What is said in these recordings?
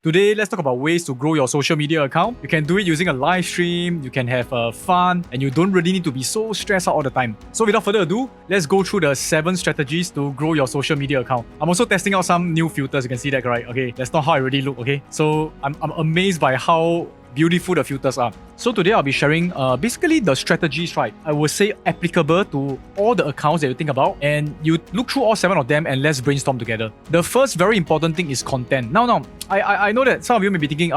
Today, let's talk about ways to grow your social media account. You can do it using a live stream, you can have fun, and you don't really need to be so stressed out all the time. So without further ado, let's go through the 7 strategies to grow your social media account. I'm also testing out some new filters, you can see that, right? Okay, that's not how I really look, okay? So I'm amazed by how beautiful the filters are. So today I'll be sharing basically the strategies, right? I would say applicable to all the accounts that you think about, and you look through all 7 of them and let's brainstorm together. The first very important thing is content. Now, I know that some of you may be thinking,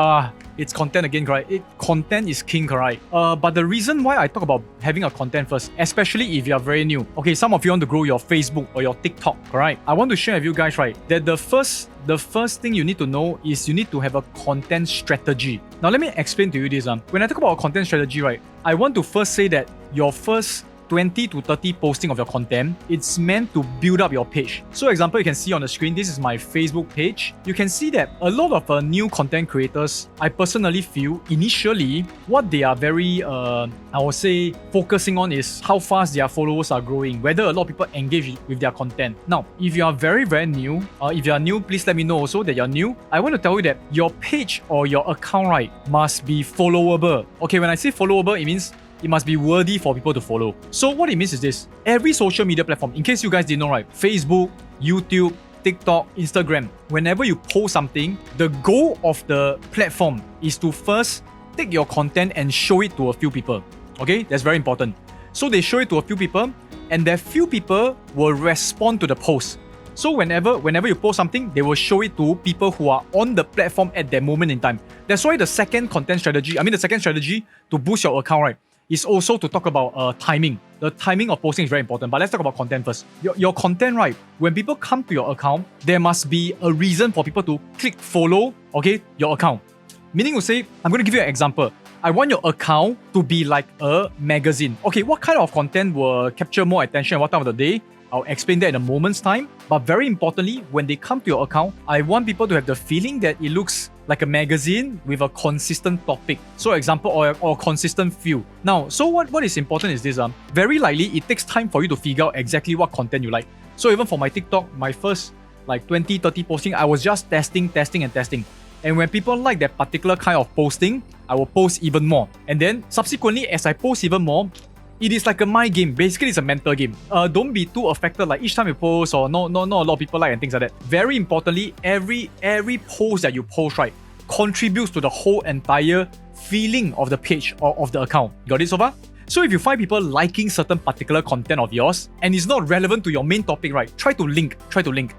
it's content again, right? Content is king, right? But the reason why I talk about having a content first, especially if you are very new. Okay, some of you want to grow your Facebook or your TikTok, right? I want to share with you guys, right, that the first thing you need to know is you need to have a content strategy. Now, let me explain to you this. When I talk about a content strategy, right, I want to first say that your first 20 to 30 posting of your content, it's meant to build up your page. So example, you can see on the screen, this is my Facebook page. You can see that a lot of new content creators, I personally feel initially what they are very, I would say, focusing on is how fast their followers are growing, whether a lot of people engage with their content. Now, if you are very, very new, if you are new, please let me know also that you're new. I want to tell you that your page or your account, right, must be followable. Okay, when I say followable, it means it must be worthy for people to follow. So what it means is this: every social media platform, in case you guys didn't know, right, Facebook, YouTube, TikTok, Instagram, whenever you post something, the goal of the platform is to first take your content and show it to a few people. Okay, that's very important. So they show it to a few people, and that few people will respond to the post. So whenever you post something, they will show it to people who are on the platform at that moment in time. That's why the second strategy to boost your account, right, is also to talk about timing. The timing of posting is very important, but let's talk about content first. Your content, right, when people come to your account, there must be a reason for people to click follow, okay, your account. Meaning to say, I'm going to give you an example. I want your account to be like a magazine. Okay, what kind of content will capture more attention at what time of the day? I'll explain that in a moment's time. But very importantly, when they come to your account, I want people to have the feeling that it looks like a magazine with a consistent topic. So example, or consistent feel. Now, so what is important is this. Very likely, it takes time for you to figure out exactly what content you like. So even for my TikTok, my first like 20, 30 posting, I was just testing. And when people like that particular kind of posting, I will post even more. And then subsequently, as I post even more, it is like a mind game. Basically, it's a mental game. Don't be too affected like each time you post or not a lot of people like and things like that. Very importantly, every post that you post, right, contributes to the whole entire feeling of the page or of the account. Got it so far? So if you find people liking certain particular content of yours and it's not relevant to your main topic, right, try to link.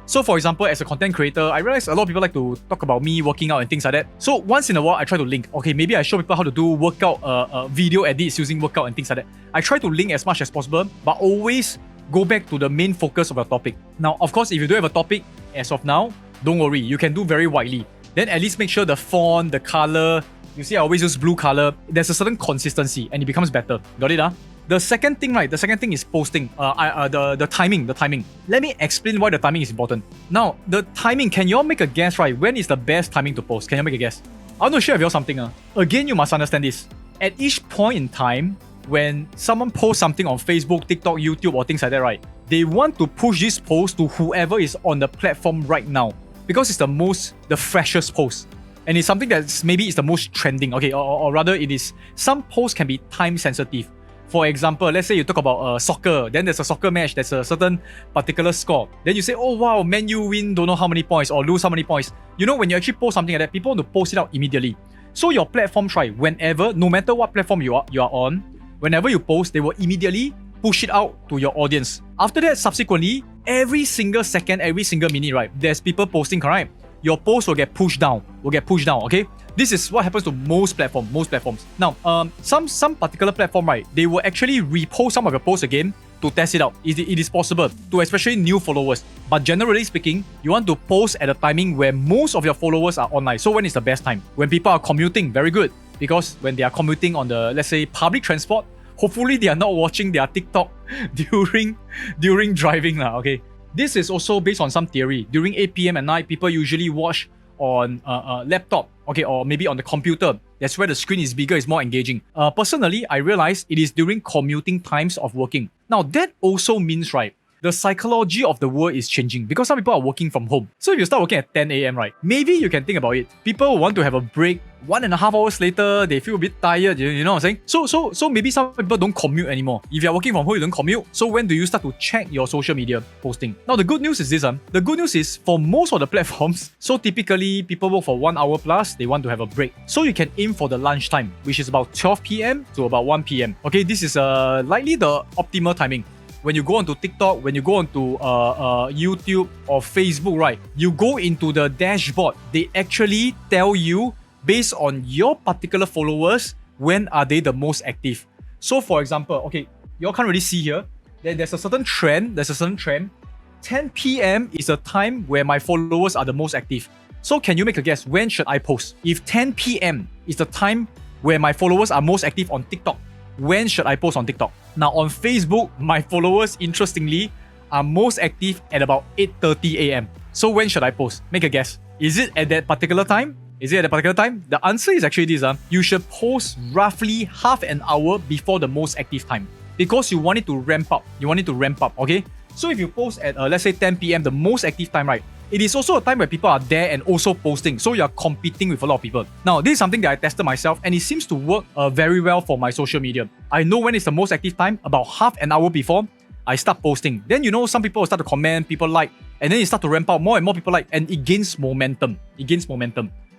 So for example, as a content creator, I realize a lot of people like to talk about me working out and things like that. So once in a while, I try to link. Okay, maybe I show people how to do workout video edits using workout and things like that. I try to link as much as possible, but always go back to the main focus of your topic. Now, of course, if you don't have a topic as of now, don't worry, you can do very widely. Then at least make sure the font, the color, you see I always use blue color, there's a certain consistency and it becomes better. Got it? The second thing, right, is posting. The timing. Let me explain why the timing is important. Now, the timing, can you all make a guess, right? When is the best timing to post? Can you make a guess? I want to share with you all something. Again, you must understand this. At each point in time, when someone posts something on Facebook, TikTok, YouTube or things like that, right, they want to push this post to whoever is on the platform right now. Because it's the freshest post. And it's something that's maybe it's the most trending, okay, or rather it is, some posts can be time sensitive. For example, let's say you talk about soccer, then there's a soccer match, there's a certain particular score. Then you say, oh wow, Man U win don't know how many points or lose how many points. You know, when you actually post something like that, people want to post it out immediately. So your platform, whenever, no matter what platform you are on, whenever you post, they will immediately push it out to your audience. After that, subsequently, every single second, every single minute, right, there's people posting, correct? Your post will get pushed down, okay? This is what happens to most platforms. Now, some particular platform, right, they will actually repost some of your posts again to test it out. It is possible to especially new followers. But generally speaking, you want to post at a timing where most of your followers are online. So when is the best time? When people are commuting, very good. Because when they are commuting on the, let's say, public transport, hopefully they are not watching their TikTok during driving, okay? This is also based on some theory. During 8 p.m. at night, people usually watch on a laptop, okay, or maybe on the computer. That's where the screen is bigger, it's more engaging. Personally, I realize it is during commuting times of working. Now, that also means, right, the psychology of the world is changing because some people are working from home. So if you start working at 10 a.m., right, maybe you can think about it. People want to have a break. 1.5 hours later, they feel a bit tired. You know what I'm saying? So maybe some people don't commute anymore. If you're working from home, you don't commute. So when do you start to check your social media posting? Now the good news is this. The good news is for most of the platforms, so typically people work for 1 hour plus, they want to have a break. So you can aim for the lunchtime, which is about 12 p.m. to about 1 p.m. Okay, this is likely the optimal timing. When you go onto TikTok, when you go onto YouTube or Facebook, right, you go into the dashboard. They actually tell you based on your particular followers, when are they the most active. So for example, okay, you all can't really see here. There's a certain trend. 10 p.m. is a time where my followers are the most active. So can you make a guess? When should I post? If 10 p.m. is the time where my followers are most active on TikTok, when should I post on TikTok? Now on Facebook, my followers, interestingly, are most active at about 8:30 a.m. So when should I post? Make a guess. Is it at that particular time? The answer is actually this. You should post roughly half an hour before the most active time because you want it to ramp up. Okay? So if you post at, let's say 10 p.m., the most active time, right? It is also a time where people are there and also posting. So you're competing with a lot of people. Now, this is something that I tested myself and it seems to work very well for my social media. I know when it's the most active time, about half an hour before I start posting. Then, some people will start to comment, people like, and then it start to ramp up, more and more people like, and it gains momentum.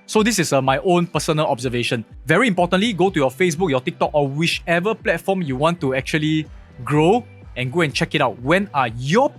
So this is my own personal observation. Very importantly, go to your Facebook, your TikTok, or whichever platform you want to actually grow and go and check it out. When are your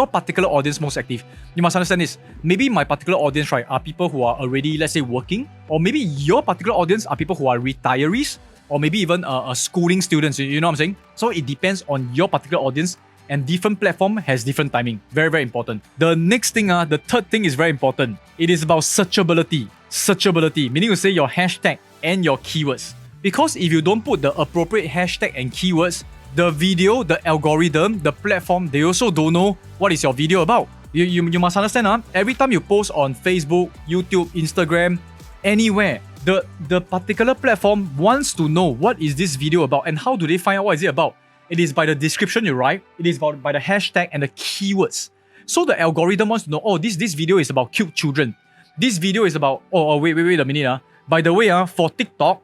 particular audience most active? You must understand this. Maybe my particular audience, right, are people who are already, let's say, working, or maybe your particular audience are people who are retirees, or maybe even schooling students. You know what I'm saying? So it depends on your particular audience, and different platform has different timing. Very, very important. The next thing, the third thing is very important. It is about searchability. Searchability, meaning to say your hashtag and your keywords. Because if you don't put the appropriate hashtag and keywords, the video, the algorithm, the platform, they also don't know what is your video about. You must understand, every time you post on Facebook, YouTube, Instagram, anywhere, the particular platform wants to know what is this video about and how do they find out what is it about. It is by the description you write, it is by the hashtag and the keywords. So the algorithm wants to know, this video is about cute children. This video is about, wait a minute. By the way, for TikTok,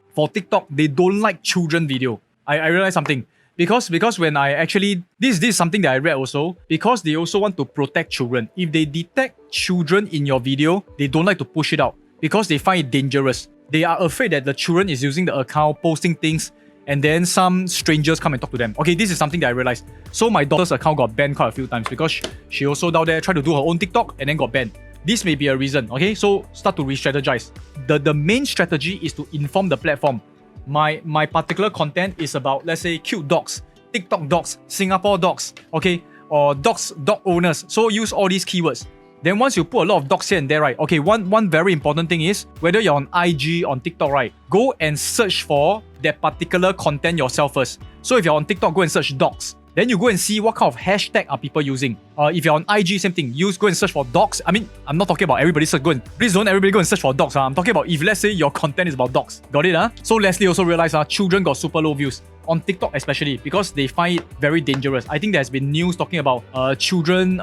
they don't like children video. I realized something. Because when I actually, this is something that I read also, because they also want to protect children. If they detect children in your video, they don't like to push it out because they find it dangerous. They are afraid that the children is using the account, posting things, and then some strangers come and talk to them. Okay, this is something that I realized. So my daughter's account got banned quite a few times because she also down there tried to do her own TikTok and then got banned. This may be a reason, okay? So start to re-strategize. The main strategy is to inform the platform. My particular content is about, let's say, cute dogs, TikTok dogs, Singapore dogs, okay? Or dog owners. So use all these keywords. Then once you put a lot of dogs here and there, right? Okay, one very important thing is, whether you're on IG, on TikTok, right? Go and search for that particular content yourself first. So if you're on TikTok, go and search dogs. Then you go and see what kind of hashtag are people using. If you're on IG, same thing. Go and search for dogs. I mean, I'm not talking about everybody. Please don't everybody go and search for dogs. I'm talking about if, let's say, your content is about dogs. Got it? So Leslie also realized children got super low views. On TikTok especially, because they find it very dangerous. I think there's been news talking about children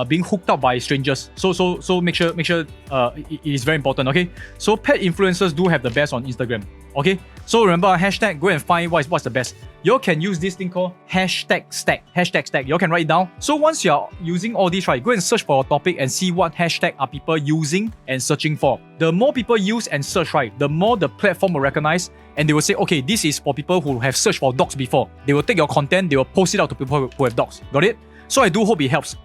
being hooked up by strangers. So make sure it is very important, okay? So pet influencers do have the best on Instagram, okay? So remember, hashtag, go and find what's the best. You can use this thing called hashtag stack. You can write it down. So once you're using all these, right, go and search for a topic and see what hashtag are people using and searching for. The more people use and search, right, the more the platform will recognize and they will say, okay, this is for people who have searched for dogs before. They will take your content, they will post it out to people who have dogs. Got it? So I do hope it helps.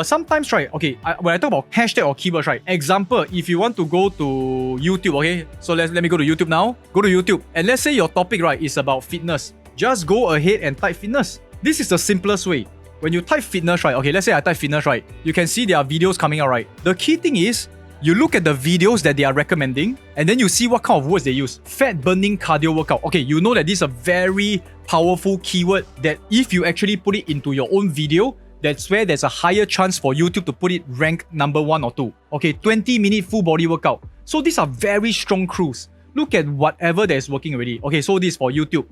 Sometimes, right, okay, when I talk about hashtag or keywords, right, example, if you want to go to YouTube, okay, so let me go to YouTube now. Go to YouTube, and let's say your topic, right, is about fitness. Just go ahead and type fitness. This is the simplest way. When you type fitness, right, okay, let's say I type fitness, right, you can see there are videos coming out, right. The key thing is, you look at the videos that they are recommending, and then you see what kind of words they use. Fat burning cardio workout. Okay, you know that this is a very powerful keyword that if you actually put it into your own video, that's where there's a higher chance for YouTube to put it rank number 1 or 2. Okay, 20-minute full body workout. So these are very strong crews. look at whatever that is working already. Okay, so this is for YouTube.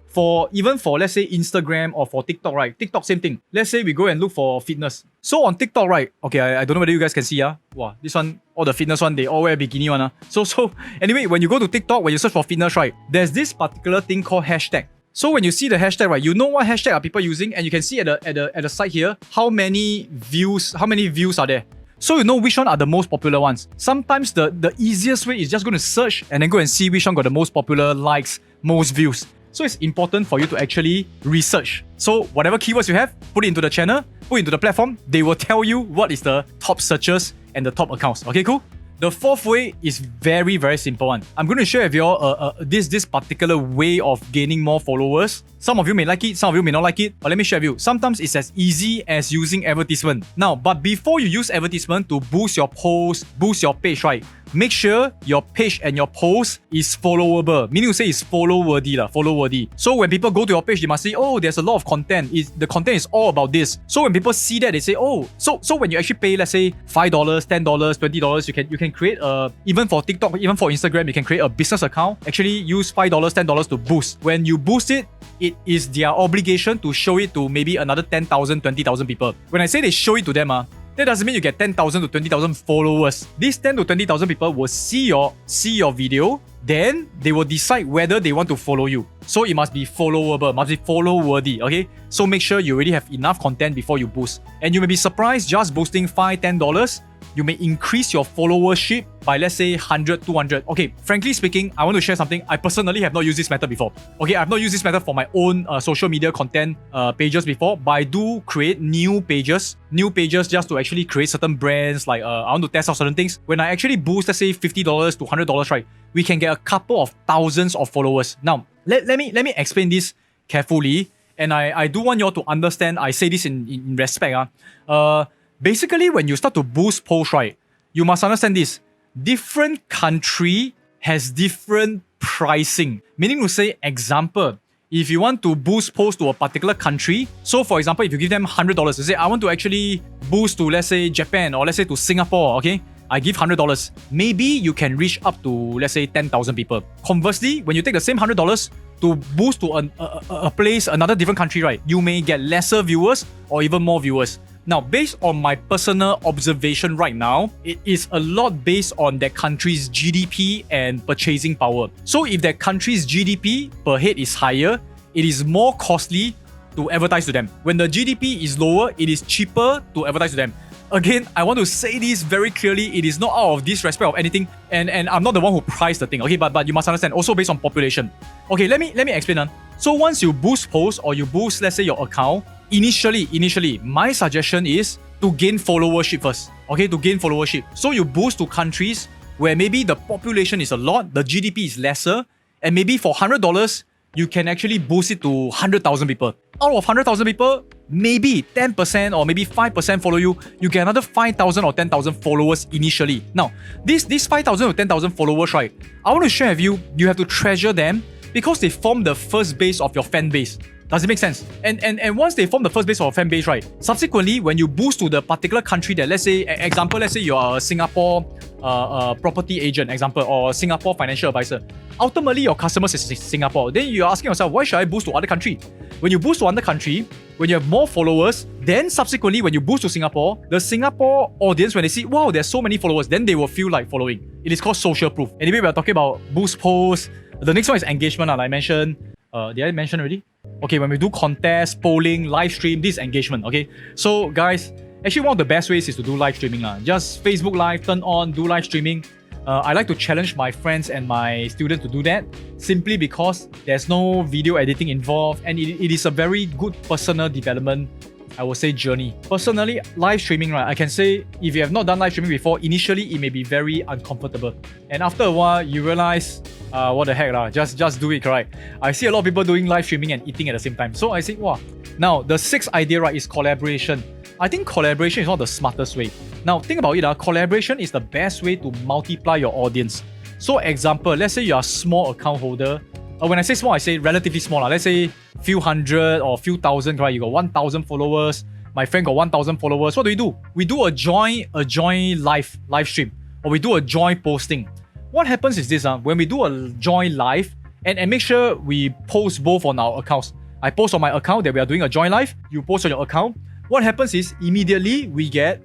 Even for let's say Instagram or for TikTok, right? TikTok, same thing. Let's say we go and look for fitness. So on TikTok, right? Okay, I don't know whether you guys can see, wow, this one, all the fitness one, they all wear bikini one. So anyway, when you go to TikTok, when you search for fitness, right, there's this particular thing called hashtag. So when you see the hashtag, right, you know what hashtag are people using, and you can see at the side here how many views are there. So you know which one are the most popular ones. Sometimes the easiest way is just going to search and then go and see which one got the most popular likes, most views. So it's important for you to actually research. So whatever keywords you have, put it into the channel, put it into the platform, they will tell you what is the top searches and the top accounts. Okay, cool? The fourth way is very, very simple one. I'm going to share with you all this particular way of gaining more followers. Some of you may like it, some of you may not like it, but let me share with you. Sometimes it's as easy as using advertisement. Now, but before you use advertisement to boost your post, boost your page, right? Make sure your page and your post is followable. Meaning to say it's follow-worthy. So when people go to your page, they must say, oh, there's a lot of content. The content is all about this. So when people see that, they say, oh, so when you actually pay, let's say $5, $10, $20, you can create even for TikTok, even for Instagram, you can create a business account. Actually use $5, $10 to boost. When you boost it, it is their obligation to show it to maybe another 10,000, 20,000 people. When I say they show it to them, that doesn't mean you get 10,000 to 20,000 followers. These 10 to 20,000 people will see your video, then they will decide whether they want to follow you. So it must be followable, must be follow-worthy, okay? So make sure you already have enough content before you boost. And you may be surprised, just boosting $5, $10, you may increase your followership by, let's say, 100, 200. Okay, frankly speaking, I want to share something. I personally have not used this method before. Okay, I've not used this method for my own social media content pages before, but I do create new pages just to actually create certain brands. Like I want to test out certain things. When I actually boost, let's say $50 to $100, right, we can get a couple of thousands of followers. Now, let me explain this carefully, and I do want you all to understand. I say this in respect. Basically, when you start to boost posts, right, you must understand this. Different country has different pricing. Meaning to say, example, if you want to boost posts to a particular country, so for example, if you give them $100, you say, I want to actually boost to, let's say, Japan or let's say to Singapore, okay? I give $100. Maybe you can reach up to, let's say, 10,000 people. Conversely, when you take the same $100 to boost to a place, another different country, right, you may get lesser viewers or even more viewers. Now, based on my personal observation right now, it is a lot based on that country's GDP and purchasing power. So if that country's GDP per head is higher, it is more costly to advertise to them. When the GDP is lower, it is cheaper to advertise to them. Again, I want to say this very clearly. It is not out of disrespect of anything, and I'm not the one who priced the thing. Okay, but you must understand. Also based on population. Okay, let me explain. So once you boost posts or you boost, let's say, your account, initially, my suggestion is to gain followership first. Okay, to gain followership. So you boost to countries where maybe the population is a lot, the GDP is lesser, and maybe for $100, you can actually boost it to 100,000 people. Out of 100,000 people, maybe 10% or maybe 5% follow you. You get another 5,000 or 10,000 followers initially. Now, these 5,000 or 10,000 followers, right, I want to share with you, you have to treasure them because they form the first base of your fan base. Does it make sense? And once they form the first base of a fan base, right, subsequently, when you boost to the particular country that, let's say, example, let's say you're a Singapore property agent, example, or Singapore financial advisor, ultimately your customers is Singapore. Then you're asking yourself, why should I boost to other country? When you boost to other country, when you have more followers, then subsequently, when you boost to Singapore, the Singapore audience, when they see, wow, there's so many followers, then they will feel like following. It is called social proof. Anyway, we're talking about boost posts. The next one is engagement, like I mentioned. Did I mention already? Okay, when we do contests, polling, live stream, this is engagement, okay? So guys, actually one of the best ways is to do live streaming. Just Facebook Live, turn on, do live streaming. I like to challenge my friends and my students to do that simply because there's no video editing involved and it is a very good personal development, I would say, journey. Personally, live streaming, right, I can say if you have not done live streaming before, initially it may be very uncomfortable. And after a while, you realize, what the heck, just do it, right? I see a lot of people doing live streaming and eating at the same time. So I think, wow. Now, the sixth idea, right, is collaboration. I think collaboration is not the smartest way. Now, think about it, collaboration is the best way to multiply your audience. So example, let's say you're a small account holder. When I say small, I say relatively small. Let's say few hundred or few thousand, right? You got 1,000 followers. My friend got 1,000 followers. What do? We do a joint live stream, or we do a joint posting. what happens is this, when we do a join live, and make sure we post both on our accounts. I post on my account that we are doing a join live, you post on your account. What happens is immediately we get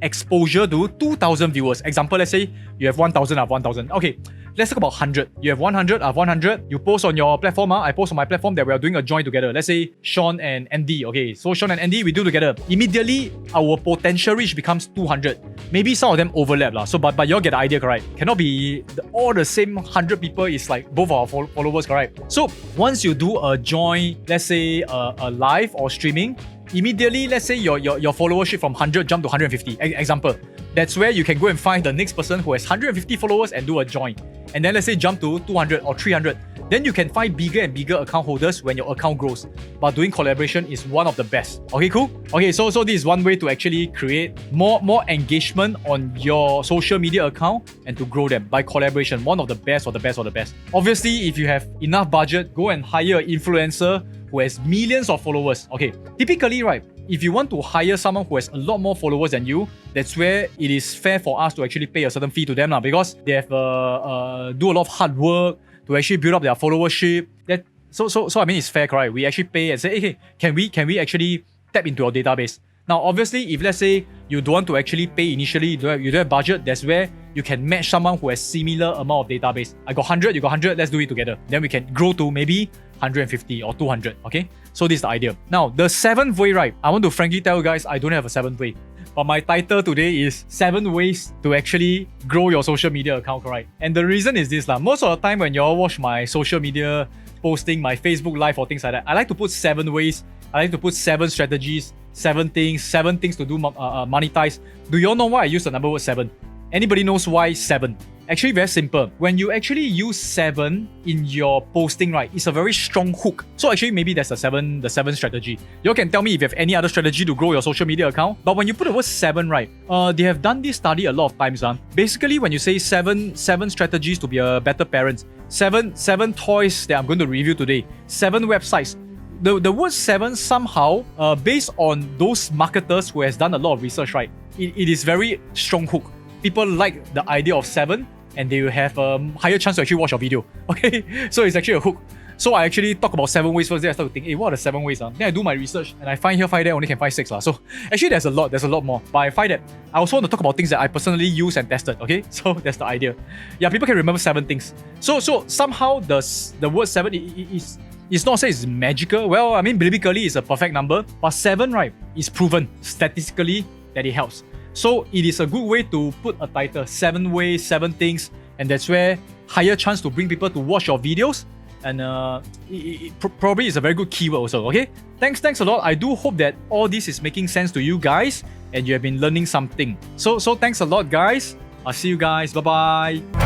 exposure to 2,000 viewers. Example, let's say you have 1,000, I have 1,000. Okay, let's talk about 100. You have 100, I have 100. You post on your platform, I post on my platform that we are doing a join together. Let's say Sean and Andy. Okay, so Sean and Andy, we do together. Immediately, our potential reach becomes 200. Maybe some of them overlap lah. So, but you all get the idea, correct? Cannot be all the same 100 people is like both our followers, correct? So once you do a join, let's say a live or streaming, immediately, let's say your followership from 100 jump to 150. Example, that's where you can go and find the next person who has 150 followers and do a join. And then let's say jump to 200 or 300. Then you can find bigger and bigger account holders when your account grows. But doing collaboration is one of the best. Okay, cool? Okay, so this is one way to actually create more engagement on your social media account and to grow them by collaboration. One of the best of the best of the best. Obviously, if you have enough budget, go and hire an influencer who has millions of followers. Okay, typically, right, if you want to hire someone who has a lot more followers than you, that's where it is fair for us to actually pay a certain fee to them because they have do a lot of hard work to actually build up their followership. So I mean, it's fair, correct? We actually pay and say, hey, can we actually tap into your database? Now, obviously, if let's say you don't want to actually pay initially, you don't have budget, that's where you can match someone who has similar amount of database. I got 100, you got 100, let's do it together. Then we can grow to maybe 150 or 200, okay? So this is the idea. Now, the seventh way, right? I want to frankly tell you guys, I don't have a seventh way. But my title today is 7 ways to actually grow your social media account, correct? And the reason is this, most of the time when you all watch my social media posting, my Facebook live or things like that, I like to put 7 ways. I like to put 7 strategies, 7 things to do monetize. Do you all know why I use the number word 7? Anybody knows why 7? Actually, very simple. When you actually use 7 in your posting, right, it's a very strong hook. So actually, maybe that's the 7 strategy. You can tell me if you have any other strategy to grow your social media account. But when you put the word 7, right, they have done this study a lot of times. Basically, when you say 7 strategies to be a better parent, 7 toys that I'm going to review today, 7 websites. The word 7 somehow, based on those marketers who has done a lot of research, right, it is very strong hook. People like the idea of 7 and they will have a higher chance to actually watch your video. Okay, so it's actually a hook. So I actually talk about 7 ways first. Then I start to think, hey, what are the 7 ways? Then I do my research and I find here, find there, only can find 6. So actually there's a lot more. But I find that I also want to talk about things that I personally use and tested. Okay, so that's the idea. Yeah, people can remember 7 things. So somehow the word 7 is it's not say it's magical. Well, I mean, biblically it's a perfect number. But 7, right, is proven statistically that it helps. So it is a good way to put a title, 7 ways, 7 things, and that's where higher chance to bring people to watch your videos. And it probably is a very good keyword also, okay? Thanks a lot. I do hope that all this is making sense to you guys and you have been learning something. So thanks a lot, guys. I'll see you guys. Bye-bye.